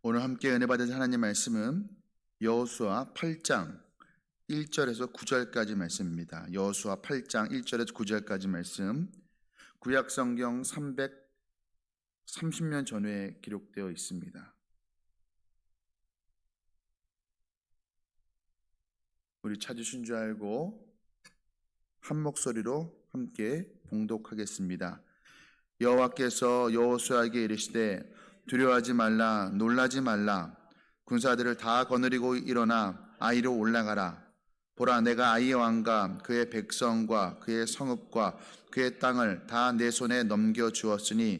오늘 함께 은혜 받은 하나님 말씀은 여호수아 8장 1절에서 9절까지 말씀입니다. 여호수아 8장 1절에서 9절까지 말씀, 구약 성경 330년 전에 기록되어 있습니다. 우리 찾으신 줄 알고 한 목소리로 함께 봉독하겠습니다. 여호와께서 여호수아에게 이르시되 두려워하지 말라, 놀라지 말라. 군사들을 다 거느리고 일어나 아이로 올라가라. 보라, 내가 아이의 왕과 그의 백성과 그의 성읍과 그의 땅을 다 내 손에 넘겨 주었으니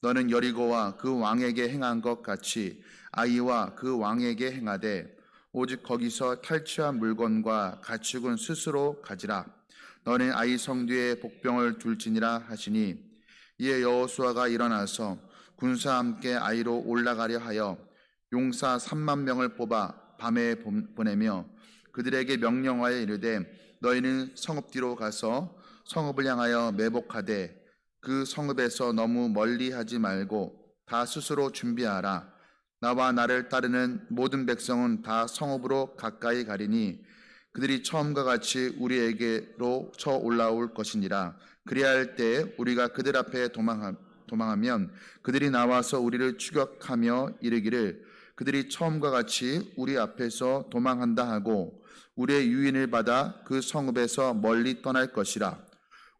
너는 여리고와 그 왕에게 행한 것 같이 아이와 그 왕에게 행하되 오직 거기서 탈취한 물건과 가축은 스스로 가지라. 너는 아이 성뒤에 복병을 둘지니라 하시니, 이에 여호수아가 일어나서 군사와 함께 아이로 올라가려 하여 용사 3만 명을 뽑아 밤에 보내며 그들에게 명령하여 이르되, 너희는 성읍 뒤로 가서 성읍을 향하여 매복하되 그 성읍에서 너무 멀리 하지 말고 다 스스로 준비하라. 나와 나를 따르는 모든 백성은 다 성읍으로 가까이 가리니 그들이 처음과 같이 우리에게로 쳐 올라올 것이니라. 그리야 할 때 우리가 그들 앞에 도망하면 그들이 나와서 우리를 추격하며 이르기를, 그들이 처음과 같이 우리 앞에서 도망한다 하고 우리의 유인을 받아 그 성읍에서 멀리 떠날 것이라.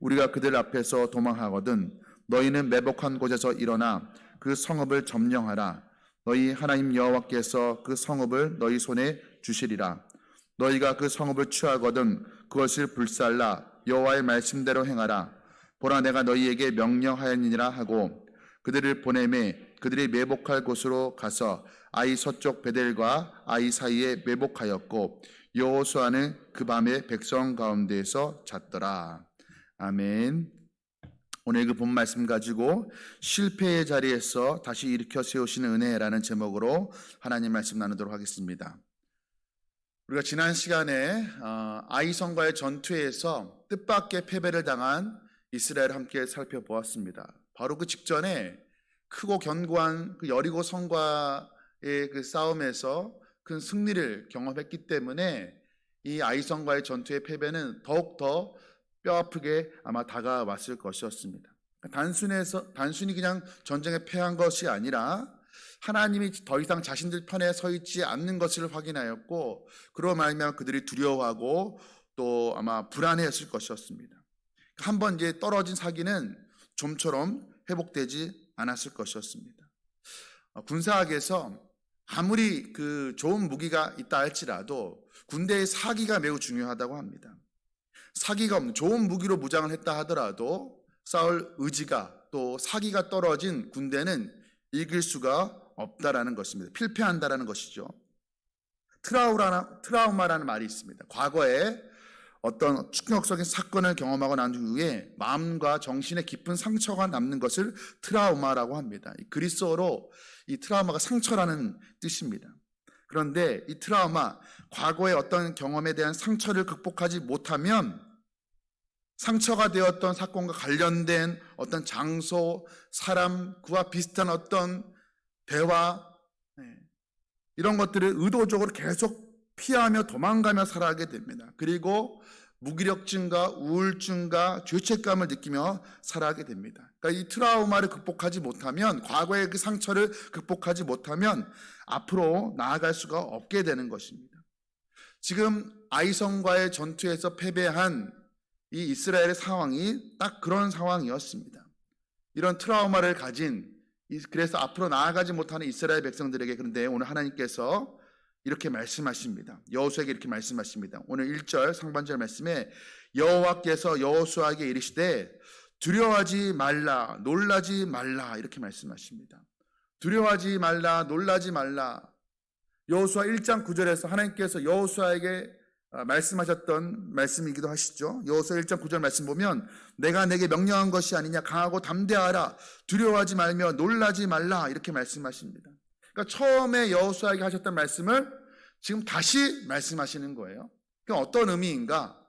우리가 그들 앞에서 도망하거든 너희는 매복한 곳에서 일어나 그 성읍을 점령하라. 너희 하나님 여호와께서 그 성읍을 너희 손에 주시리라. 너희가 그 성읍을 취하거든 그것을 불살라 여호와의 말씀대로 행하라. 보라, 내가 너희에게 명령하였느니라 하고 그들을 보내매 그들이 매복할 곳으로 가서 아이 서쪽 베델과 아이 사이에 매복하였고 여호수아는 그 밤에 백성 가운데에서 잤더라. 아멘. 오늘 그 본 말씀 가지고 실패의 자리에서 다시 일으켜 세우시는 은혜라는 제목으로 하나님 말씀 나누도록 하겠습니다. 우리가 지난 시간에 아이성과의 전투에서 뜻밖의 패배를 당한 이스라엘을 함께 살펴보았습니다. 바로 그 직전에 크고 견고한 그 여리고 성과의 그 싸움에서 큰 승리를 경험했기 때문에 이 아이성과의 전투의 패배는 더욱더 뼈아프게 아마 다가왔을 것이었습니다. 단순히 그냥 전쟁에 패한 것이 아니라 하나님이 더 이상 자신들 편에 서 있지 않는 것을 확인하였고, 그로 말미암아 그들이 두려워하고 또 아마 불안해했을 것이었습니다. 한번 이제 떨어진 사기는 좀처럼 회복되지 않았을 것이었습니다. 군사학에서 아무리 그 좋은 무기가 있다 할지라도 군대의 사기가 매우 중요하다고 합니다. 사기가 없는 좋은 무기로 무장을 했다 하더라도 싸울 의지가 또 사기가 떨어진 군대는 이길 수가 없다라는 것입니다. 필패한다라는 것이죠. 트라우마라는 말이 있습니다. 과거에 어떤 충격적인 사건을 경험하고 난 후에 마음과 정신에 깊은 상처가 남는 것을 트라우마라고 합니다. 그리스어로 이 트라우마가 상처라는 뜻입니다. 그런데 이 트라우마, 과거의 어떤 경험에 대한 상처를 극복하지 못하면 상처가 되었던 사건과 관련된 어떤 장소, 사람, 그와 비슷한 어떤 대화, 이런 것들을 의도적으로 계속 피하며 도망가며 살아가게 됩니다. 그리고 무기력증과 우울증과 죄책감을 느끼며 살아가게 됩니다. 그러니까 이 트라우마를 극복하지 못하면, 과거의 그 상처를 극복하지 못하면 앞으로 나아갈 수가 없게 되는 것입니다. 지금 아이성과의 전투에서 패배한 이 이스라엘의 상황이 딱 그런 상황이었습니다. 이런 트라우마를 가진, 그래서 앞으로 나아가지 못하는 이스라엘 백성들에게, 그런데 오늘 하나님께서 이렇게 말씀하십니다. 여호수아에게 이렇게 말씀하십니다. 오늘 1절 상반절 말씀에 여호와께서 여호수아에게 이르시되 두려워하지 말라, 놀라지 말라, 이렇게 말씀하십니다. 두려워하지 말라, 놀라지 말라. 여호수아 1장 9절에서 하나님께서 여호수아에게 말씀하셨던 말씀이기도 하시죠. 여호수아 1장 9절 말씀 보면 내가 내게 명령한 것이 아니냐, 강하고 담대하라, 두려워하지 말며 놀라지 말라, 이렇게 말씀하십니다. 그러니까 처음에 여호수아에게 하셨던 말씀을 지금 다시 말씀하시는 거예요. 그럼 어떤 의미인가?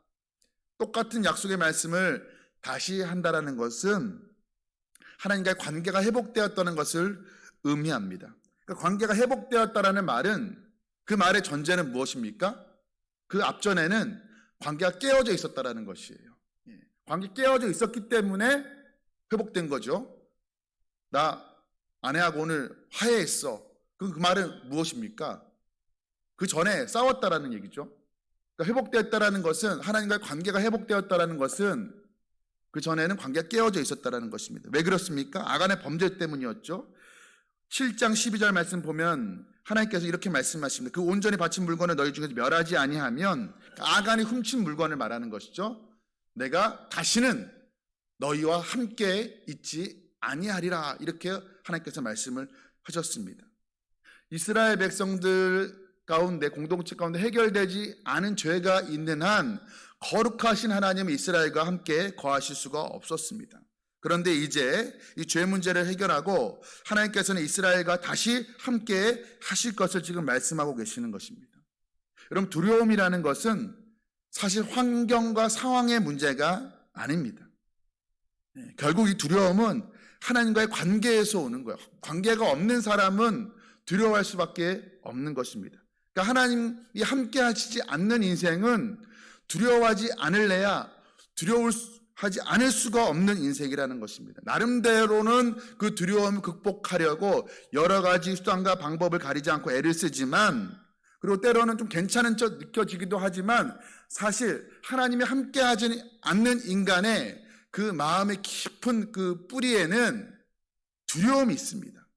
똑같은 약속의 말씀을 다시 한다라는 것은 하나님과의 관계가 회복되었다는 것을 의미합니다. 그러니까 관계가 회복되었다라는 말은 그 말의 전제는 무엇입니까? 그 앞전에는 관계가 깨어져 있었다라는 것이에요. 관계 깨어져 있었기 때문에 회복된 거죠. 나 아내하고 오늘 화해했어. 그 말은 무엇입니까? 그 전에 싸웠다라는 얘기죠. 그러니까 회복되었다라는 것은, 하나님과의 관계가 회복되었다라는 것은 그 전에는 관계가 깨어져 있었다라는 것입니다. 왜 그렇습니까? 아간의 범죄 때문이었죠. 7장 12절 말씀 보면 하나님께서 이렇게 말씀하십니다. 그 온전히 바친 물건을 너희 중에서 멸하지 아니하면, 아간이 훔친 물건을 말하는 것이죠. 내가 다시는 너희와 함께 있지 아니하리라, 이렇게 하나님께서 말씀을 하셨습니다. 이스라엘 백성들 가운데, 공동체 가운데 해결되지 않은 죄가 있는 한 거룩하신 하나님은 이스라엘과 함께 거하실 수가 없었습니다. 그런데 이제 이 죄 문제를 해결하고 하나님께서는 이스라엘과 다시 함께 하실 것을 지금 말씀하고 계시는 것입니다. 여러분, 두려움이라는 것은 사실 환경과 상황의 문제가 아닙니다. 결국 이 두려움은 하나님과의 관계에서 오는 거예요. 관계가 없는 사람은 두려워할 수밖에 없는 것입니다. 그러니까 하나님이 함께 하시지 않는 인생은 두려워하지 않을래야 두려워하지 않을 수가 없는 인생이라는 것입니다. 나름대로는 그 두려움을 극복하려고 여러 가지 수단과 방법을 가리지 않고 애를 쓰지만, 그리고 때로는 좀 괜찮은 척 느껴지기도 하지만, 사실 하나님이 함께 하지 않는 인간의 그 마음의 깊은 그 뿌리에는 두려움이 있습니다.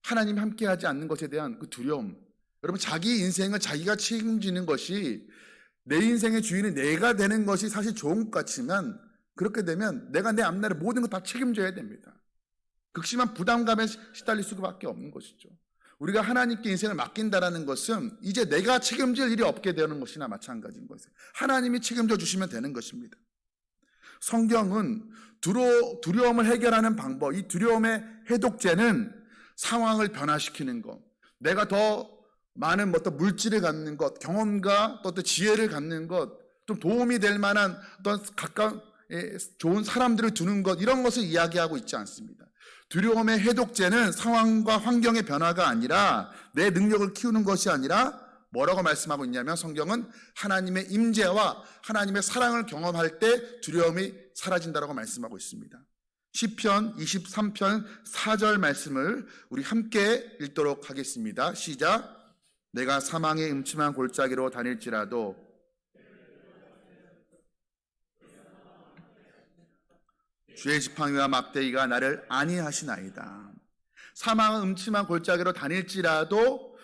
하나님이 함께 하지 않는 것에 대한 그 두려움. 여러분, 자기 인생을 자기가 책임지는 것이, 내 인생의 주인이 내가 되는 것이 사실 좋은 것 같지만, 그렇게 되면 내가 내 앞날의 모든 것 다 책임져야 됩니다. 극심한 부담감에 시달릴 수밖에 없는 것이죠. 우리가 하나님께 인생을 맡긴다라는 것은 이제 내가 책임질 일이 없게 되는 것이나 마찬가지인 것이에요. 하나님이 책임져 주시면 되는 것입니다. 성경은 두려움을 해결하는 방법, 이 두려움의 해독제는 상황을 변화시키는 것, 내가 더 많은 어떤 물질을 갖는 것, 경험과 또 어떤 지혜를 갖는 것, 좀 도움이 될 만한 어떤 가까운 좋은 사람들을 두는 것, 이런 것을 이야기하고 있지 않습니다. 두려움의 해독제는 상황과 환경의 변화가 아니라, 내 능력을 키우는 것이 아니라 뭐라고 말씀하고 있냐면, 성경은 하나님의 임재와 하나님의 사랑을 경험할 때 두려움이 사라진다라고 말씀하고 있습니다. 시편 23편 4절 말씀을 우리 함께 읽도록 하겠습니다. 시작. 내가 사망의 음침한 골짜기로 다닐지라도 주의 지팡이와 막대기가 나를 안위하시나이다. 사망의 음침한 골짜기로 다닐지라도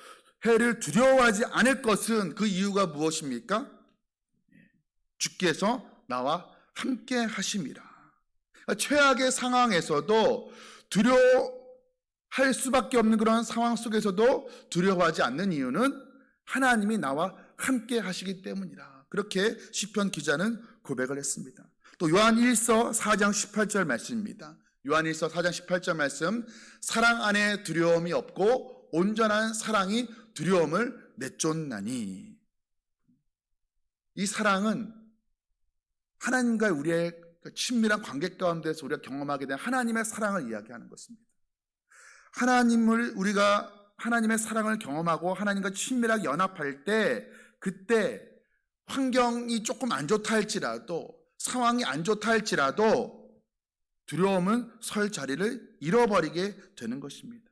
해를 두려워하지 않을 것은, 그 이유가 무엇입니까? 주께서 나와 함께 하심이라. 최악의 상황에서도 두려워할 수밖에 없는 그런 상황 속에서도 두려워하지 않는 이유는 하나님이 나와 함께 하시기 때문이라. 그렇게 시편 기자는 고백을 했습니다. 또 요한 1서 4장 18절 말씀입니다. 요한 1서 4장 18절 말씀, 사랑 안에 두려움이 없고 온전한 사랑이 두려움을 내쫓나니. 이 사랑은 하나님과 우리의 친밀한 관계 가운데서 우리가 경험하게 된 하나님의 사랑을 이야기하는 것입니다. 우리가 하나님의 사랑을 경험하고 하나님과 친밀하게 연합할 때, 그때 환경이 조금 안 좋다 할지라도, 상황이 안 좋다 할지라도 두려움은 설 자리를 잃어버리게 되는 것입니다.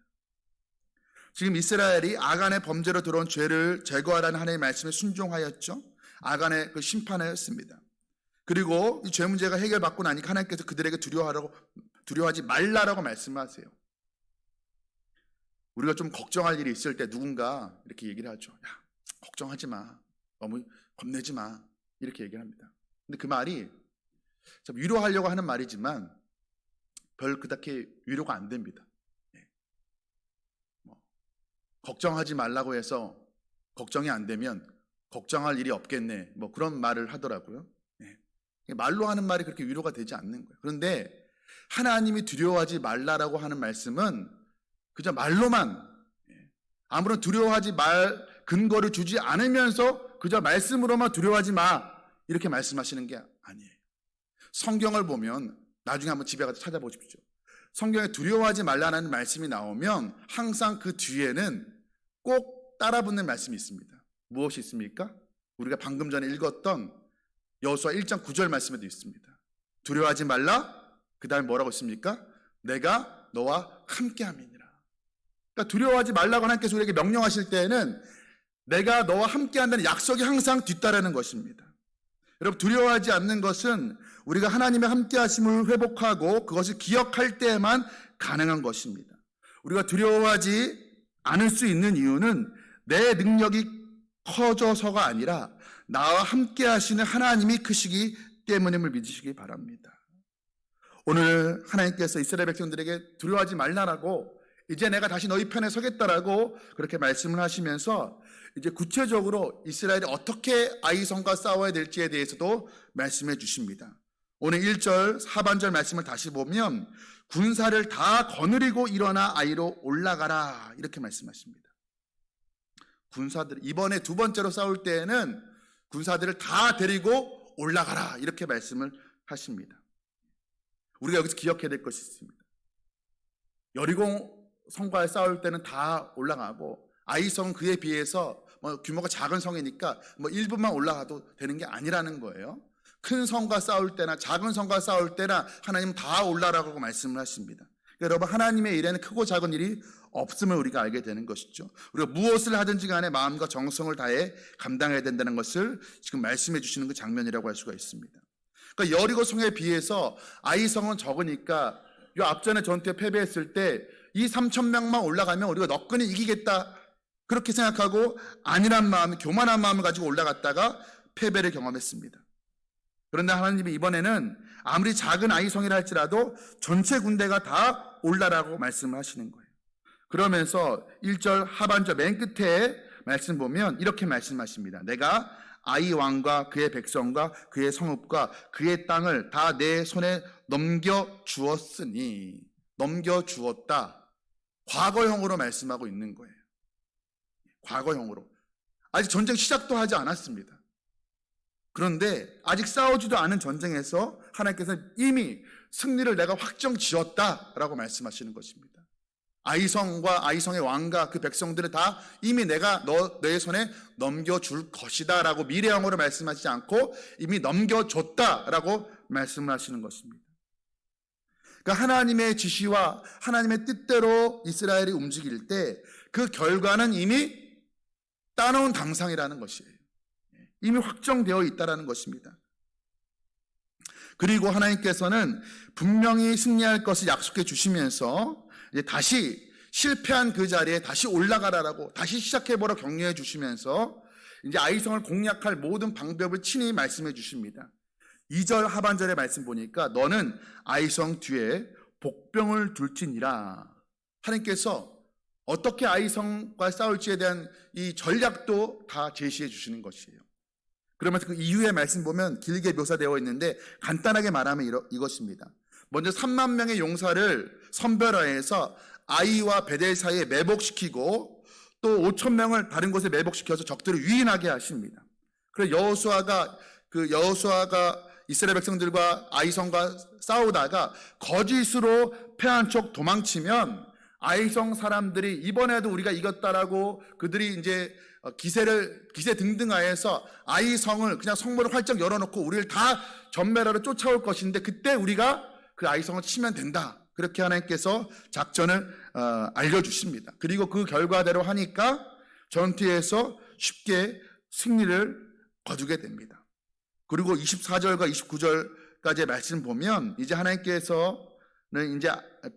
지금 이스라엘이 아간의 범죄로 들어온 죄를 제거하라는 하나님의 말씀에 순종하였죠. 아간의 그 심판하였습니다. 그리고 이 죄 문제가 해결받고 나니까 하나님께서 그들에게 두려워하지 말라라고 말씀하세요. 우리가 좀 걱정할 일이 있을 때 누군가 이렇게 얘기를 하죠. 야, 걱정하지 마. 너무 겁내지 마. 이렇게 얘기를 합니다. 근데 그 말이 참 위로하려고 하는 말이지만 별 그렇게 위로가 안 됩니다. 걱정하지 말라고 해서 걱정이 안 되면 걱정할 일이 없겠네. 그런 말을 하더라고요. 말로 하는 말이 그렇게 위로가 되지 않는 거예요. 그런데 하나님이 두려워하지 말라라고 하는 말씀은 그저 말로만, 아무런 두려워하지 말 근거를 주지 않으면서 그저 말씀으로만 두려워하지 마, 이렇게 말씀하시는 게 아니에요. 성경을 보면, 나중에 한번 집에 가서 찾아보십시오. 성경에 두려워하지 말라는 말씀이 나오면 항상 그 뒤에는 꼭 따라붙는 말씀이 있습니다. 무엇이 있습니까? 우리가 방금 전에 읽었던 여호수아 1장 9절 말씀에도 있습니다. 두려워하지 말라. 그 다음에 뭐라고 있습니까? 내가 너와 함께함이니라. 그러니까 두려워하지 말라고 하나님께서 우리에게 명령하실 때에는 내가 너와 함께한다는 약속이 항상 뒤따르는 것입니다. 여러분, 두려워하지 않는 것은 우리가 하나님의 함께하심을 회복하고 그것을 기억할 때에만 가능한 것입니다. 우리가 두려워하지 않을 수 있는 이유는 내 능력이 커져서가 아니라 나와 함께하시는 하나님이 크시기 때문임을 믿으시기 바랍니다. 오늘 하나님께서 이스라엘 백성들에게 두려워하지 말라라고, 이제 내가 다시 너희 편에 서겠다라고 그렇게 말씀을 하시면서 이제 구체적으로 이스라엘이 어떻게 아이성과 싸워야 될지에 대해서도 말씀해 주십니다. 오늘 1절 하반절 말씀을 다시 보면 군사를 다 거느리고 일어나 아이로 올라가라 이렇게 말씀하십니다. 군사들, 이번에 두 번째로 싸울 때에는 군사들을 다 데리고 올라가라 이렇게 말씀을 하십니다. 우리가 여기서 기억해야 될 것이 있습니다. 여리고 성과 싸울 때는 다 올라가고, 아이성은 그에 비해서 규모가 작은 성이니까 일부만 올라가도 되는 게 아니라는 거예요. 큰 성과 싸울 때나 작은 성과 싸울 때나 하나님은 다 올라가라고 말씀을 하십니다. 여러분, 하나님의 일에는 크고 작은 일이 없음을 우리가 알게 되는 것이죠. 우리가 무엇을 하든지 간에 마음과 정성을 다해 감당해야 된다는 것을 지금 말씀해 주시는 그 장면이라고 할 수가 있습니다. 그러니까 여리고 성에 비해서 아이성은 적으니까 이 앞전에 전투에 패배했을 때 이 3,000명만 올라가면 우리가 너끈히 이기겠다 그렇게 생각하고 안일한 마음, 교만한 마음을 가지고 올라갔다가 패배를 경험했습니다. 그런데 하나님이 이번에는 아무리 작은 아이성이라 할지라도 전체 군대가 다 올라라고 말씀을 하시는 거예요. 그러면서 1절 하반절 맨 끝에 말씀 보면 이렇게 말씀하십니다. 내가 아이 왕과 그의 백성과 그의 성읍과 그의 땅을 다 내 손에 넘겨주었으니, 넘겨주었다. 과거형으로 말씀하고 있는 거예요. 과거형으로. 아직 전쟁 시작도 하지 않았습니다. 그런데 아직 싸우지도 않은 전쟁에서 하나님께서 이미 승리를 내가 확정 지었다라고 말씀하시는 것입니다. 아이성과 아이성의 왕과 그 백성들을 다 이미 내가 너의 손에 넘겨줄 것이다 라고 미래형으로 말씀하시지 않고 이미 넘겨줬다라고 말씀을 하시는 것입니다. 그러니까 하나님의 지시와 하나님의 뜻대로 이스라엘이 움직일 때 그 결과는 이미 따놓은 당상이라는 것이에요. 이미 확정되어 있다는 것입니다. 그리고 하나님께서는 분명히 승리할 것을 약속해 주시면서 이제 다시 실패한 그 자리에 다시 올라가라라고 다시 시작해보라 격려해 주시면서 이제 아이성을 공략할 모든 방법을 친히 말씀해 주십니다. 2절 하반절의 말씀 보니까 너는 아이성 뒤에 복병을 둘지니라. 하나님께서 어떻게 아이성과 싸울지에 대한 이 전략도 다 제시해 주시는 것이에요. 그러면서 그 이후의 말씀 보면 길게 묘사되어 있는데 간단하게 말하면 이것입니다. 먼저 3만 명의 용사를 선별하여서 아이와 베델 사이에 매복시키고 또 5천 명을 다른 곳에 매복시켜서 적들을 유인하게 하십니다. 그래서 여호수아가 이스라엘 백성들과 아이성과 싸우다가 거짓으로 패한 척 도망치면 아이성 사람들이 이번에도 우리가 이겼다라고 그들이 이제 기세 등등하여서 아이성을 그냥 성문을 활짝 열어놓고 우리를 다 전멸하러 쫓아올 것인데 그때 우리가 그 아이성을 치면 된다. 그렇게 하나님께서 작전을 알려주십니다. 그리고 그 결과대로 하니까 전투에서 쉽게 승리를 거두게 됩니다. 그리고 24절과 29절까지의 말씀 보면 이제 하나님께서는 이제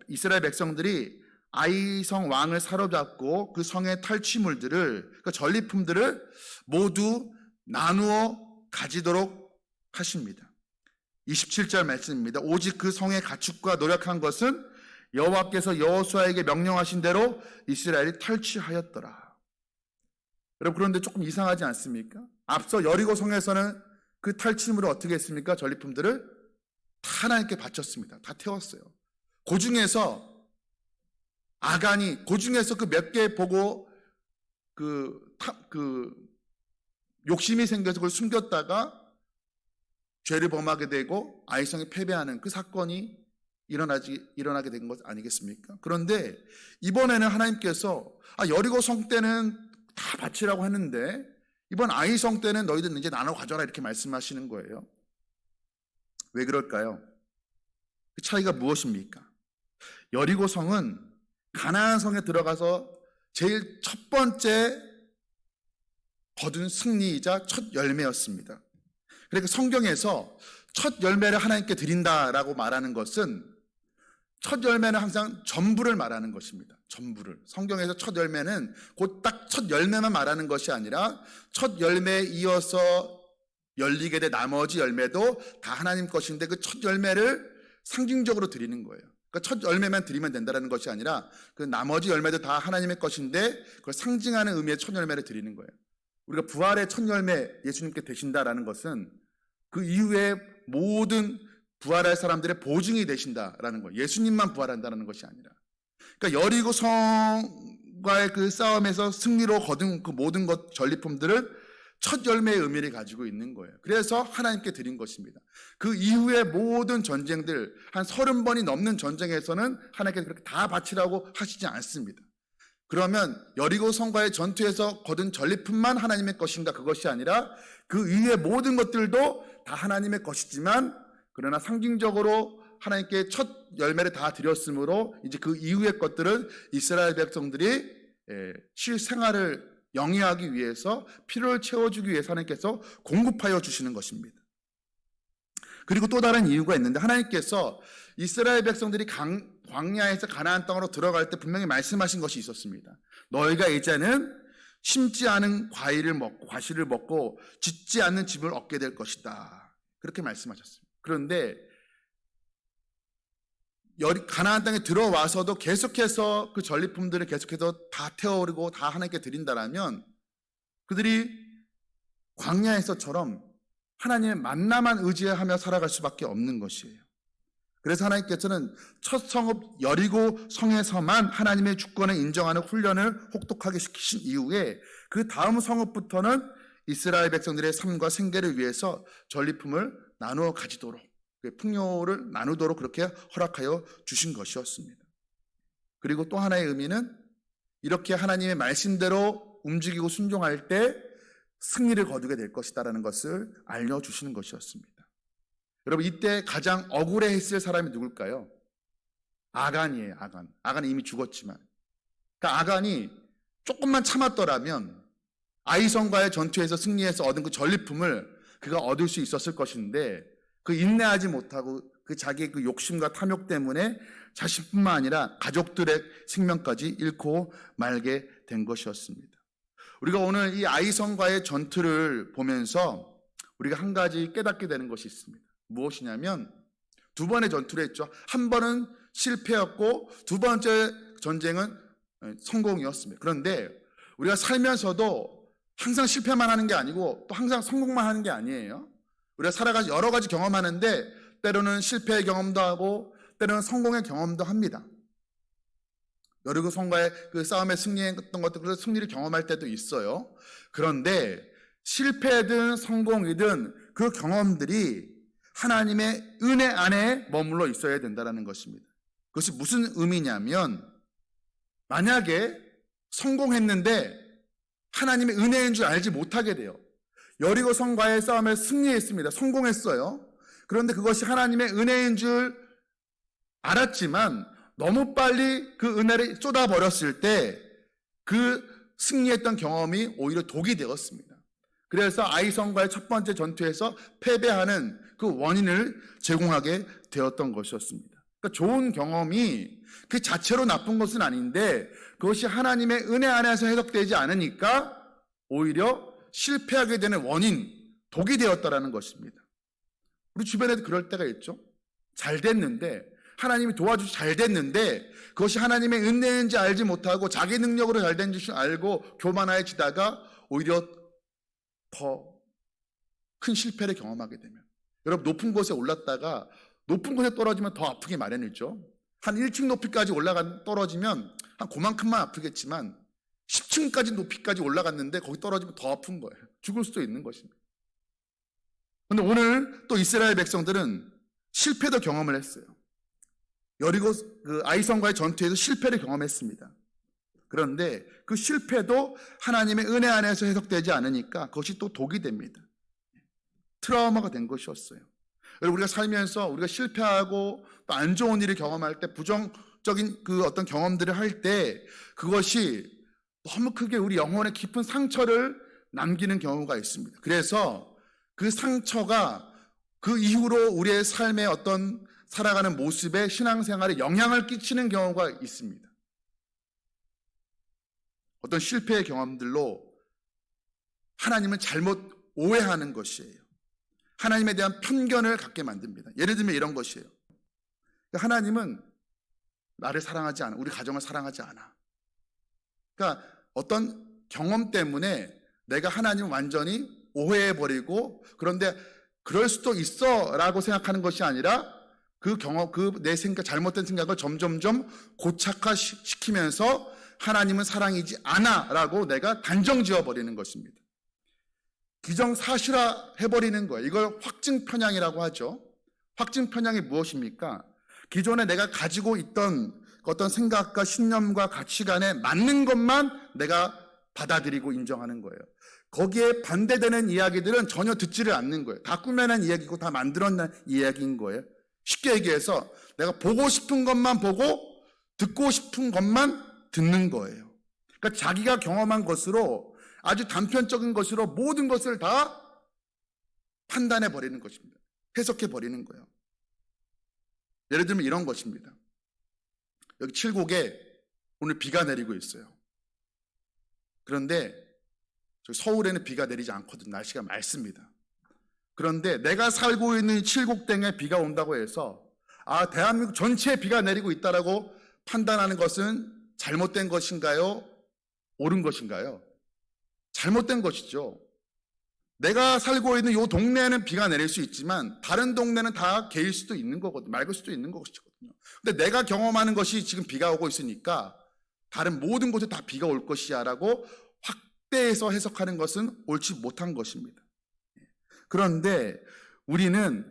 이스라엘 백성들이 아이성 왕을 사로잡고 그 성의 탈취물들을, 그러니까 전리품들을 모두 나누어 가지도록 하십니다. 27절 말씀입니다. 오직 그 성의 가축과 노력한 것은 여호와께서 여호수아에게 명령하신 대로 이스라엘이 탈취하였더라. 여러분, 그런데 조금 이상하지 않습니까? 앞서 여리고 성에서는 그 탈취물을 어떻게 했습니까? 전리품들을 다 하나님께 바쳤습니다. 다 태웠어요. 그 중에서 아간이 그 중에서 그 몇 개 보고 욕심이 생겨서 그걸 숨겼다가 죄를 범하게 되고 아이성이 패배하는 그 사건이 일어나게 된 것 아니겠습니까? 그런데 이번에는 하나님께서 여리고 성 때는 다 바치라고 했는데 이번 아이 성 때는 너희들 이제 나눠 가져라 이렇게 말씀하시는 거예요. 왜 그럴까요? 그 차이가 무엇입니까? 여리고 성은 가나안 성에 들어가서 제일 첫 번째 거둔 승리이자 첫 열매였습니다. 그러니까 성경에서 첫 열매를 하나님께 드린다라고 말하는 것은 첫 열매는 항상 전부를 말하는 것입니다. 전부를. 성경에서 첫 열매는 곧 딱 첫 열매만 말하는 것이 아니라 첫 열매에 이어서 열리게 된 나머지 열매도 다 하나님 것인데 그 첫 열매를 상징적으로 드리는 거예요. 그러니까 첫 열매만 드리면 된다는 것이 아니라 그 나머지 열매도 다 하나님의 것인데 그걸 상징하는 의미의 첫 열매를 드리는 거예요. 우리가 부활의 첫 열매 예수님께 되신다라는 것은 그 이후에 모든 부활할 사람들의 보증이 되신다라는 거예요. 예수님만 부활한다는 것이 아니라. 그러니까 여리고 성과의 그 싸움에서 승리로 거둔 그 모든 것 전리품들은 첫 열매의 의미를 가지고 있는 거예요. 그래서 하나님께 드린 것입니다. 그 이후의 모든 전쟁들, 한 30번이 넘는 전쟁에서는 하나님께서 그렇게 다 바치라고 하시지 않습니다. 그러면 여리고 성과의 전투에서 거둔 전리품만 하나님의 것인가? 그것이 아니라 그 이후의 모든 것들도 다 하나님의 것이지만 그러나 상징적으로 하나님께 첫 열매를 다 드렸으므로 이제 그 이후의 것들은 이스라엘 백성들이 실생활을 영위하기 위해서 필요를 채워주기 위해서 하나님께서 공급하여 주시는 것입니다. 그리고 또 다른 이유가 있는데 하나님께서 이스라엘 백성들이 광야에서 가나안 땅으로 들어갈 때 분명히 말씀하신 것이 있었습니다. 너희가 이제는 심지 않은 과실을 먹고 짓지 않는 집을 얻게 될 것이다. 그렇게 말씀하셨습니다. 그런데 가나안 땅에 들어와서도 계속해서 그 전리품들을 계속해서 다 태워오르고 다 하나님께 드린다라면 그들이 광야에서처럼 하나님의 만나만 의지하며 살아갈 수밖에 없는 것이에요. 그래서 하나님께서는 첫 성읍 여리고 성에서만 하나님의 주권을 인정하는 훈련을 혹독하게 시키신 이후에 그 다음 성읍부터는 이스라엘 백성들의 삶과 생계를 위해서 전리품을 나누어 가지도록 풍요를 나누도록 그렇게 허락하여 주신 것이었습니다. 그리고 또 하나의 의미는 이렇게 하나님의 말씀대로 움직이고 순종할 때 승리를 거두게 될 것이다라는 것을 알려주시는 것이었습니다. 여러분 이때 가장 억울해했을 사람이 누굴까요? 아간이에요. 아간은 이미 죽었지만 그러니까 아간이 조금만 참았더라면 아이성과의 전투에서 승리해서 얻은 그 전리품을 그가 얻을 수 있었을 것인데 그 인내하지 못하고 그 자기의 그 욕심과 탐욕 때문에 자신뿐만 아니라 가족들의 생명까지 잃고 말게 된 것이었습니다. 우리가 오늘 이 아이성과의 전투를 보면서 우리가 한 가지 깨닫게 되는 것이 있습니다. 무엇이냐면 두 번의 전투를 했죠. 한 번은 실패였고 두 번째 전쟁은 성공이었습니다. 그런데 우리가 살면서도 항상 실패만 하는 게 아니고 또 항상 성공만 하는 게 아니에요. 우리가 살아가서 여러 가지 경험하는데 때로는 실패의 경험도 하고 때로는 성공의 경험도 합니다. 여리고 성과의 그 싸움에 승리했던 것들, 그래서 승리를 경험할 때도 있어요. 그런데 실패든 성공이든 그 경험들이 하나님의 은혜 안에 머물러 있어야 된다는 것입니다. 그것이 무슨 의미냐면 만약에 성공했는데 하나님의 은혜인 줄 알지 못하게 돼요. 여리고 성과의 싸움에 승리했습니다. 성공했어요. 그런데 그것이 하나님의 은혜인 줄 알았지만 너무 빨리 그 은혜를 쏟아버렸을 때 그 승리했던 경험이 오히려 독이 되었습니다. 그래서 아이성과의 첫 번째 전투에서 패배하는 그 원인을 제공하게 되었던 것이었습니다. 그러니까 좋은 경험이 그 자체로 나쁜 것은 아닌데 그것이 하나님의 은혜 안에서 해석되지 않으니까 오히려 실패하게 되는 원인, 독이 되었다라는 것입니다. 우리 주변에도 그럴 때가 있죠. 잘 됐는데 하나님이 도와주셔서 잘 됐는데 그것이 하나님의 은혜인지 알지 못하고 자기 능력으로 잘 된 줄 알고 교만해지다가 오히려 더 큰 실패를 경험하게 되면 여러분 높은 곳에 올랐다가 높은 곳에 떨어지면 더 아프게 마련이죠. 한 1층 높이까지 떨어지면 한 그만큼만 아프겠지만 10층까지 높이까지 올라갔는데 거기 떨어지면 더 아픈 거예요. 죽을 수도 있는 것입니다. 그런데 오늘 또 이스라엘 백성들은 실패도 경험을 했어요. 여리고 그 아이성과의 전투에서 실패를 경험했습니다. 그런데 그 실패도 하나님의 은혜 안에서 해석되지 않으니까 그것이 또 독이 됩니다. 트라우마가 된 것이었어요. 우리가 살면서 우리가 실패하고 또 안 좋은 일을 경험할 때, 부정적인 그 어떤 경험들을 할 때 그것이 너무 크게 우리 영혼에 깊은 상처를 남기는 경우가 있습니다. 그래서 그 상처가 그 이후로 우리의 삶의 어떤 살아가는 모습에, 신앙생활에 영향을 끼치는 경우가 있습니다. 어떤 실패의 경험들로 하나님을 잘못 오해하는 것이에요. 하나님에 대한 편견을 갖게 만듭니다. 예를 들면 이런 것이에요. 하나님은 나를 사랑하지 않아. 우리 가정을 사랑하지 않아. 그러니까 어떤 경험 때문에 내가 하나님을 완전히 오해해버리고, 그런데 그럴 수도 있어 라고 생각하는 것이 아니라 그 경험, 내 생각, 잘못된 생각을 점점점 고착화시키면서 하나님은 사랑이지 않아 라고 내가 단정 지어버리는 것입니다. 기정사실화 해버리는 거예요. 이걸 확증편향이라고 하죠. 확증편향이 무엇입니까? 기존에 내가 가지고 있던 어떤 생각과 신념과 가치관에 맞는 것만 내가 받아들이고 인정하는 거예요. 거기에 반대되는 이야기들은 전혀 듣지를 않는 거예요. 다 꾸며낸 이야기고 다 만들어낸 이야기인 거예요. 쉽게 얘기해서 내가 보고 싶은 것만 보고 듣고 싶은 것만 듣는 거예요. 그러니까 자기가 경험한 것으로, 아주 단편적인 것으로 모든 것을 다 판단해 버리는 것입니다. 해석해 버리는 거예요. 예를 들면 이런 것입니다. 여기 칠곡에 오늘 비가 내리고 있어요. 그런데 서울에는 비가 내리지 않거든요. 날씨가 맑습니다. 그런데 내가 살고 있는 칠곡땡에 비가 온다고 해서 대한민국 전체에 비가 내리고 있다라고 판단하는 것은 잘못된 것인가요? 옳은 것인가요? 잘못된 것이죠. 내가 살고 있는 이 동네에는 비가 내릴 수 있지만 다른 동네는 다 개일 수도 있는 거거든요. 맑을 수도 있는 것이거든요. 근데 내가 경험하는 것이 지금 비가 오고 있으니까 다른 모든 곳에 다 비가 올 것이야 라고 확대해서 해석하는 것은 옳지 못한 것입니다. 그런데 우리는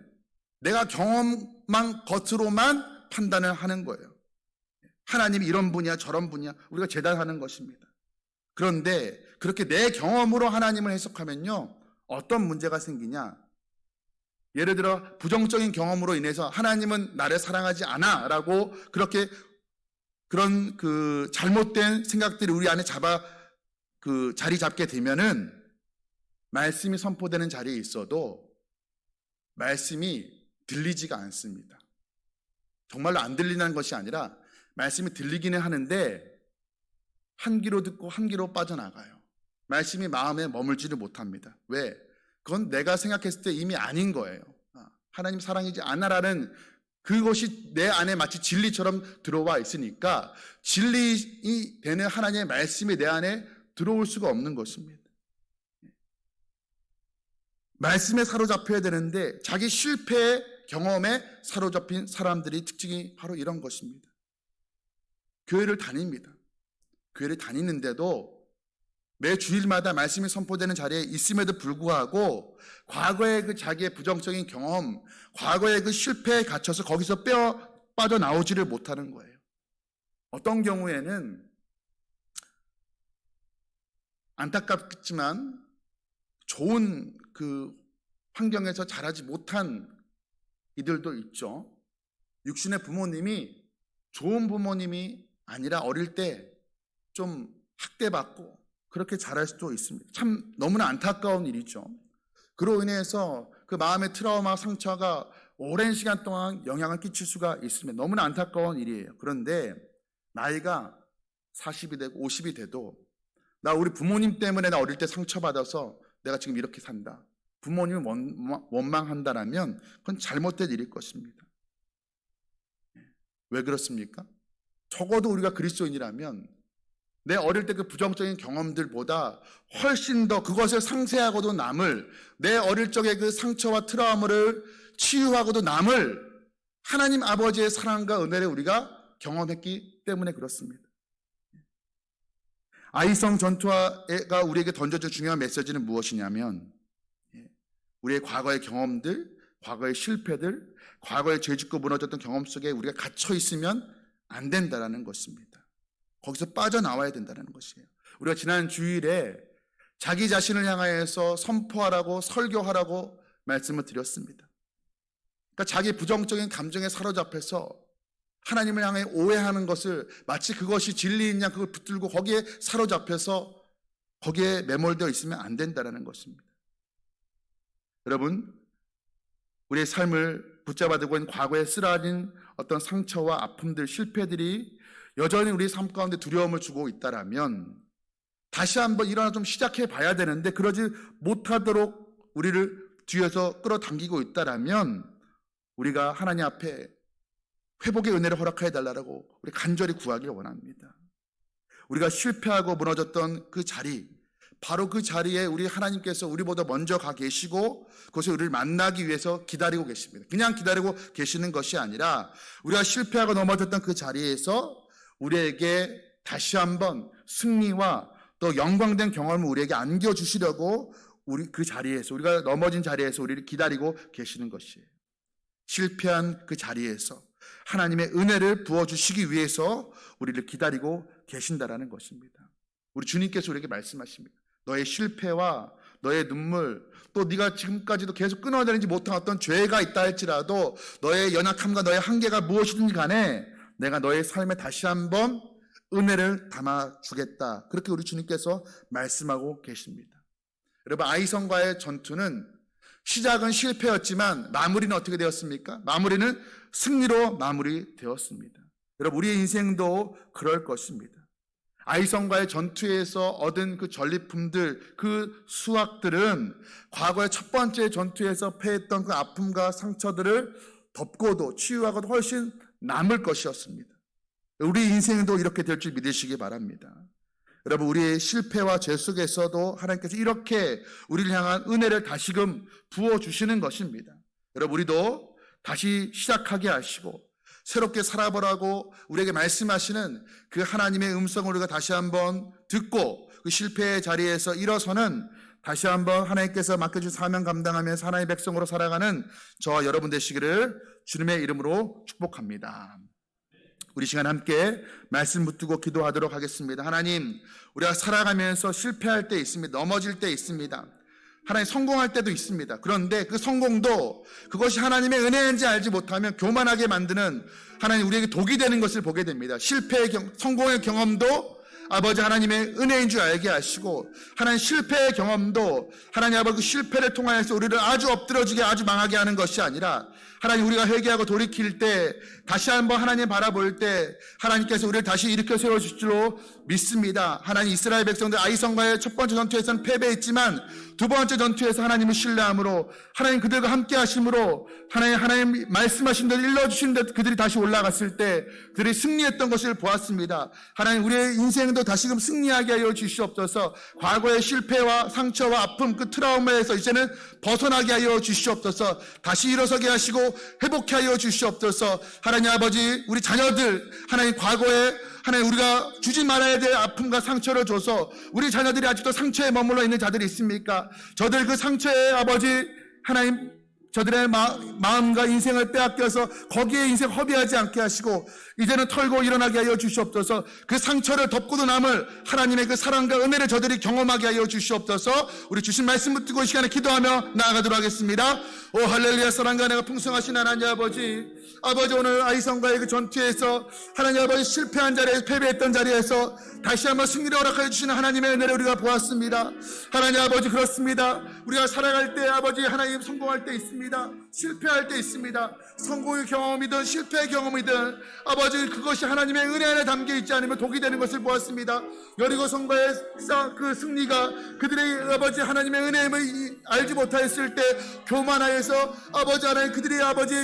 내가 경험한 것으로만 판단을 하는 거예요. 하나님이 이런 분이야 저런 분이야 우리가 재단하는 것입니다. 그런데 그렇게 내 경험으로 하나님을 해석하면요, 어떤 문제가 생기냐? 예를 들어 부정적인 경험으로 인해서 하나님은 나를 사랑하지 않아 라고 그렇게 그런 그 잘못된 생각들이 우리 안에 자리 잡게 되면은 말씀이 선포되는 자리에 있어도 말씀이 들리지가 않습니다. 정말로 안 들리는 것이 아니라 말씀이 들리기는 하는데 한 귀로 듣고 한 귀로 빠져나가요. 말씀이 마음에 머물지를 못합니다. 왜? 그건 내가 생각했을 때 이미 아닌 거예요. 하나님 사랑이지 않아라는 그것이 내 안에 마치 진리처럼 들어와 있으니까 진리이 되는 하나님의 말씀이 내 안에 들어올 수가 없는 것입니다. 말씀에 사로잡혀야 되는데 자기 실패의 경험에 사로잡힌 사람들이 특징이 바로 이런 것입니다. 교회를 다닙니다. 교회를 다니는데도 매 주일마다 말씀이 선포되는 자리에 있음에도 불구하고 과거의 그 자기의 부정적인 경험, 과거의 그 실패에 갇혀서 거기서 빠져나오지를 못하는 거예요. 어떤 경우에는 안타깝지만 좋은 그 환경에서 자라지 못한 이들도 있죠. 육신의 부모님이 좋은 부모님이 아니라 어릴 때 좀 학대받고 그렇게 자랄 수도 있습니다. 참 너무나 안타까운 일이죠. 그로 인해서 그 마음의 트라우마, 상처가 오랜 시간 동안 영향을 끼칠 수가 있습니다. 너무나 안타까운 일이에요. 그런데 나이가 40이 되고 50이 돼도 우리 부모님 때문에 나 어릴 때 상처받아서 내가 지금 이렇게 산다. 부모님을 원망한다라면 그건 잘못된 일일 것입니다. 왜 그렇습니까? 적어도 우리가 그리스도인이라면 내 어릴 때 그 부정적인 경험들보다 훨씬 더 그것을 상쇄하고도 남을, 내 어릴 적의 그 상처와 트라우마를 치유하고도 남을 하나님 아버지의 사랑과 은혜를 우리가 경험했기 때문에 그렇습니다. 아이성 전투가 우리에게 던져줄 중요한 메시지는 무엇이냐면 우리의 과거의 경험들, 과거의 실패들, 과거의 죄짓고 무너졌던 경험 속에 우리가 갇혀 있으면 안 된다라는 것입니다. 거기서 빠져나와야 된다는 것이에요. 우리가 지난 주일에 자기 자신을 향하여서 선포하라고 설교하라고 말씀을 드렸습니다. 그러니까 자기 부정적인 감정에 사로잡혀서 하나님을 향해 오해하는 것을 마치 그것이 진리인 양 그걸 붙들고 거기에 사로잡혀서 거기에 매몰되어 있으면 안 된다는 것입니다. 여러분, 우리의 삶을 붙잡아두고 있는 과거에 쓰라린 어떤 상처와 아픔들, 실패들이 여전히 우리 삶 가운데 두려움을 주고 있다라면 다시 한번 일어나 좀 시작해 봐야 되는데 그러지 못하도록 우리를 뒤에서 끌어당기고 있다라면 우리가 하나님 앞에 회복의 은혜를 허락해 달라고 우리 간절히 구하기를 원합니다. 우리가 실패하고 무너졌던 그 자리, 바로 그 자리에 우리 하나님께서 우리보다 먼저 가 계시고 그곳에 우리를 만나기 위해서 기다리고 계십니다. 그냥 기다리고 계시는 것이 아니라 우리가 실패하고 넘어졌던 그 자리에서 우리에게 다시 한번 승리와 또 영광된 경험을 우리에게 안겨주시려고 우리 그 자리에서, 우리가 넘어진 자리에서 우리를 기다리고 계시는 것이에요. 실패한 그 자리에서 하나님의 은혜를 부어주시기 위해서 우리를 기다리고 계신다라는 것입니다. 우리 주님께서 우리에게 말씀하십니다. 너의 실패와 너의 눈물, 또 네가 지금까지도 계속 끊어내지 못한 어떤 죄가 있다 할지라도 너의 연약함과 너의 한계가 무엇이든지 간에 내가 너의 삶에 다시 한번 은혜를 담아주겠다. 그렇게 우리 주님께서 말씀하고 계십니다. 여러분, 아이성과의 전투는 시작은 실패였지만 마무리는 어떻게 되었습니까? 마무리는 승리로 마무리되었습니다. 여러분, 우리의 인생도 그럴 것입니다. 아이성과의 전투에서 얻은 그 전리품들, 그 수확들은 과거의 첫 번째 전투에서 패했던 그 아픔과 상처들을 덮고도 치유하고도 훨씬 남을 것이었습니다. 우리 인생도 이렇게 될 줄 믿으시기 바랍니다. 여러분, 우리의 실패와 죄 속에서도 하나님께서 이렇게 우리를 향한 은혜를 다시금 부어주시는 것입니다. 여러분, 우리도 다시 시작하게 하시고 새롭게 살아보라고 우리에게 말씀하시는 그 하나님의 음성을 우리가 다시 한번 듣고 그 실패의 자리에서 일어서는 다시 한번 하나님께서 맡겨준 사명 감당하면서 하나님의 백성으로 살아가는 저와 여러분 되시기를 주님의 이름으로 축복합니다. 우리 시간 함께 말씀 붙들고 기도하도록 하겠습니다. 하나님, 우리가 살아가면서 실패할 때 있습니다. 넘어질 때 있습니다. 하나님, 성공할 때도 있습니다. 그런데 그 성공도 그것이 하나님의 은혜인지 알지 못하면 교만하게 만드는 하나님 우리에게 독이 되는 것을 보게 됩니다. 실패의 성공의 경험도 아버지 하나님의 은혜인 줄 알게 하시고, 하나님 실패의 경험도 하나님 아버지 그 실패를 통하여서 우리를 아주 엎드러지게 아주 망하게 하는 것이 아니라 하나님 우리가 회개하고 돌이킬 때 다시 한번 하나님 바라볼 때 하나님께서 우리를 다시 일으켜 세워주실 줄로 믿습니다. 하나님, 이스라엘 백성들 아이성과의 첫 번째 전투에서는 패배했지만 두 번째 전투에서 하나님을 신뢰함으로 하나님 그들과 함께 하심으로 하나님 말씀하신 대로 일러주신 대로 그들이 다시 올라갔을 때 그들이 승리했던 것을 보았습니다. 하나님, 우리의 인생도 다시금 승리하게 하여 주시옵소서. 과거의 실패와 상처와 아픔, 그 트라우마에서 이제는 벗어나게 하여 주시옵소서. 다시 일어서게 하시고 회복케 하여 주시옵소서. 하나님 아버지, 우리 자녀들 하나님 과거에 하나님 우리가 주지 말아야 될 아픔과 상처를 줘서 우리 자녀들이 아직도 상처에 머물러 있는 자들이 있습니까? 저들 그 상처에 아버지 하나님 저들의 마음과 인생을 빼앗겨서 거기에 인생 허비하지 않게 하시고 이제는 털고 일어나게 하여 주시옵소서. 그 상처를 덮고도 남을 하나님의 그 사랑과 은혜를 저들이 경험하게 하여 주시옵소서. 우리 주신 말씀 붙들고 이 시간에 기도하며 나아가도록 하겠습니다. 오 할렐루야. 사랑과 은혜가 풍성하신 하나님 아버지, 오늘 아이성과의 그 전투에서 하나님 아버지 실패한 자리에서, 패배했던 자리에서 다시 한번 승리를 허락하여 주시는 하나님의 은혜를 우리가 보았습니다. 하나님 아버지, 그렇습니다. 우리가 살아갈 때 아버지 하나님 성공할 때 있습니다. 실패할 때 있습니다. 성공의 경험이든 실패의 경험이든 아버지 그것이 하나님의 은혜 안에 담겨 있지 않으면 독이 되는 것을 보았습니다. 여리고 성과의 그 승리가 그들의 아버지 하나님의 은혜임을 알지 못하였을 때 교만하여서 아버지 하나님 그들의 아버지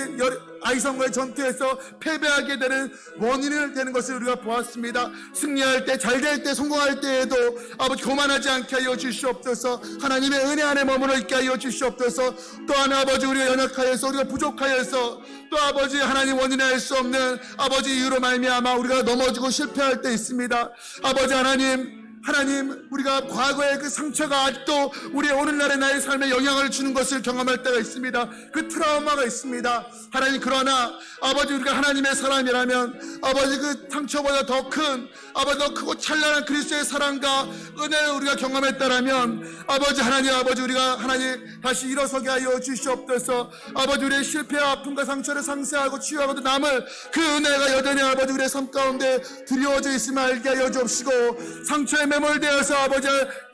아이성과의 전투에서 패배하게 되는 원인을 되는 것을 우리가 보았습니다. 승리할 때, 잘 될 때, 성공할 때에도 아버지 교만하지 않게 하여 주시옵소서. 하나님의 은혜 안에 머물러 있게 하여 주시옵소서. 또한 아버지 우리가 연약하여서, 우리가 부족하여서, 또 아버지 하나님 원인을 알 수 없는 아버지 이유로 말미암아 우리가 넘어지고 실패할 때 있습니다. 아버지 하나님 하나님, 우리가 과거의 그 상처가 아직도 우리의 오늘날의 나의 삶에 영향을 주는 것을 경험할 때가 있습니다. 그 트라우마가 있습니다. 하나님, 그러나 아버지, 우리가 하나님의 사람이라면 아버지, 그 상처보다 더 큰 아버지, 더 크고 찬란한 그리스도의 사랑과 은혜를 우리가 경험했다라면 아버지 하나님, 아버지, 우리가 하나님 다시 일어서게 하여 주시옵소서. 아버지, 우리의 실패와 아픔과 상처를 상쇄하고 치유하고도 남을 그 은혜가 여전히 아버지 우리의 삶 가운데 두려워져 있음을 알게 하여 주옵시고, 상처에 매몰되어서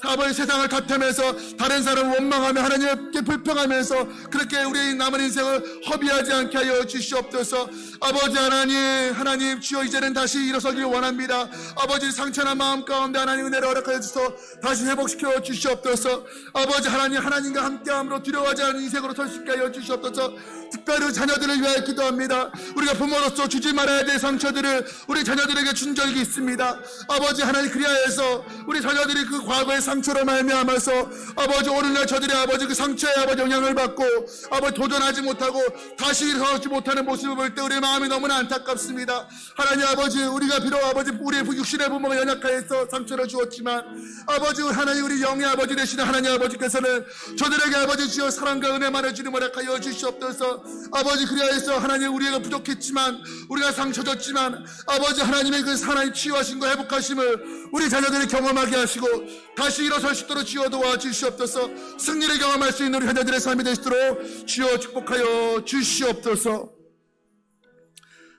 아버지 세상을 탓하면서 다른 사람을 원망하며 하나님께 불평하면서 그렇게 우리의 남은 인생을 허비하지 않게 하여 주시옵소서. 아버지 하나님 주여, 이제는 다시 일어서길 원합니다. 아버지, 상처난 마음 가운데 하나님 은혜를 허락하여 주셔서 다시 회복시켜 주시옵소서. 아버지 하나님과 함께함으로 두려워하지 않는 인생으로 설 수 있게 하여 주시옵소서. 특별히 자녀들을 위하여 기도합니다. 우리가 부모로서 주지 말아야 될 상처들을 우리 자녀들에게 준 적이 있습니다. 아버지 하나님, 그리하여서 우리 자녀들이 그 과거의 상처로 말미암아서 아버지 오늘날 저들의 아버지 그 상처에 아버지 영향을 받고 아버지 도전하지 못하고 다시 일어서지 못하는 모습을 볼 때 우리 마음이 너무나 안타깝습니다. 하나님 아버지, 우리가 비록 아버지 우리의 육신의 부모가 연약하여서 상처를 주었지만 아버지 하나님, 우리 영의 아버지 되시는 하나님 아버지께서는 저들에게 아버지 주여 사랑과 은혜만을 주님 허락하여 주시옵소서. 아버지, 그리하여서 하나님, 우리가 부족했지만 우리가 상처 줬지만 아버지 하나님의 그 하나님 치유하신 거 회복하심을 우리 자녀들이 경험하게 하시고 다시 일어설 수 있도록 주여 도와 주시옵소서. 승리를 경험할 수 있는 우리 자녀들의 삶이 되시도록 주여 축복하여 주시옵소서.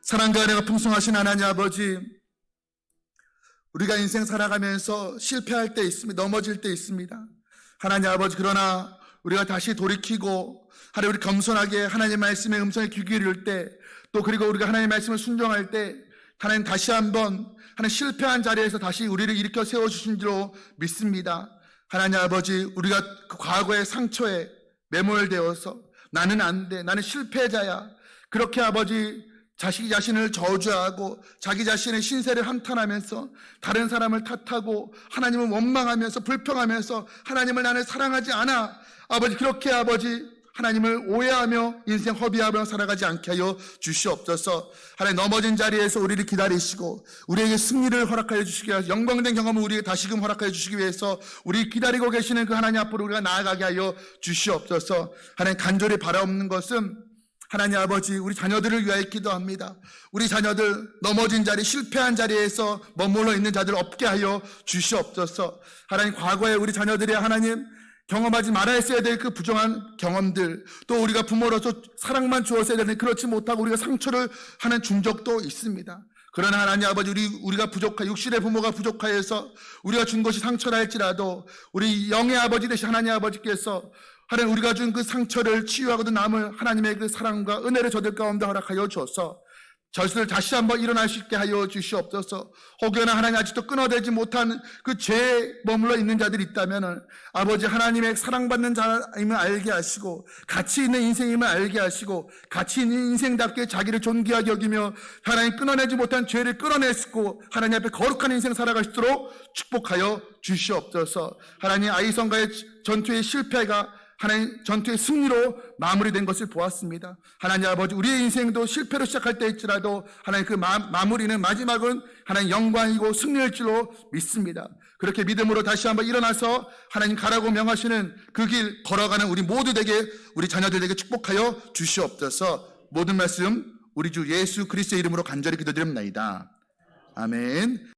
사랑과 은혜가 풍성하신 하나님 아버지, 우리가 인생 살아가면서 실패할 때 있습니다. 넘어질 때 있습니다. 하나님 아버지, 그러나 우리가 다시 돌이키고 하나님, 우리 겸손하게 하나님의 말씀에 음성에 귀 기울일 때, 또 그리고 우리가 하나님의 말씀을 순종할 때 하나님 다시 한번 하나님 실패한 자리에서 다시 우리를 일으켜 세워주신 줄로 믿습니다. 하나님 아버지, 우리가 그 과거의 상처에 매몰되어서 나는 안 돼, 나는 실패자야, 그렇게 아버지 자기 자신을 저주하고 자기 자신의 신세를 한탄하면서 다른 사람을 탓하고 하나님을 원망하면서 불평하면서 하나님을 나는 사랑하지 않아, 아버지 그렇게 아버지 하나님을 오해하며 인생 허비하며 살아가지 않게 하여 주시옵소서. 하나님, 넘어진 자리에서 우리를 기다리시고 우리에게 승리를 허락하여 주시기 위해서, 영광된 경험을 우리에게 다시금 허락하여 주시기 위해서 우리 기다리고 계시는 그 하나님 앞으로 우리가 나아가게 하여 주시옵소서. 하나님, 간절히 바라옵는 것은 하나님 아버지, 우리 자녀들을 위하여 기도합니다. 우리 자녀들 넘어진 자리, 실패한 자리에서 머물러 있는 자들 없게 하여 주시옵소서. 하나님, 과거에 우리 자녀들이 하나님 경험하지 말아야 했어야 될 그 부정한 경험들, 또 우리가 부모로서 사랑만 주었어야 되는 그렇지 못하고 우리가 상처를 하는 준 적도 있습니다. 그러나 하나님 아버지, 우리가 육신의 부모가 부족하여서 우리가 준 것이 상처라 할지라도 우리 영의 아버지 되신 하나님 아버지께서 하나님, 우리가 준 그 상처를 치유하고도 남을 하나님의 그 사랑과 은혜를 저들 가운데 허락하여 주어서 저들을 다시 한번 일어날 수 있게 하여 주시옵소서. 혹여나 하나님 아직도 끊어내지 못한 그 죄에 머물러 있는 자들이 있다면 아버지 하나님의 사랑받는 자임을 알게 하시고 가치 있는 인생임을 알게 하시고 가치 있는 인생답게 자기를 존귀하게 여기며 하나님 끊어내지 못한 죄를 끊어냈고 하나님 앞에 거룩한 인생 살아갈 수 있도록 축복하여 주시옵소서. 하나님, 아이성과의 전투의 실패가 하나님 전투의 승리로 마무리된 것을 보았습니다. 하나님 아버지, 우리의 인생도 실패로 시작할 때일지라도 하나님 그 마무리는, 마지막은 하나님 영광이고 승리일 줄로 믿습니다. 그렇게 믿음으로 다시 한번 일어나서 하나님 가라고 명하시는 그 길 걸어가는 우리 모두에게, 우리 자녀들에게 축복하여 주시옵소서. 모든 말씀 우리 주 예수 그리스도의 이름으로 간절히 기도드립니다. 아멘.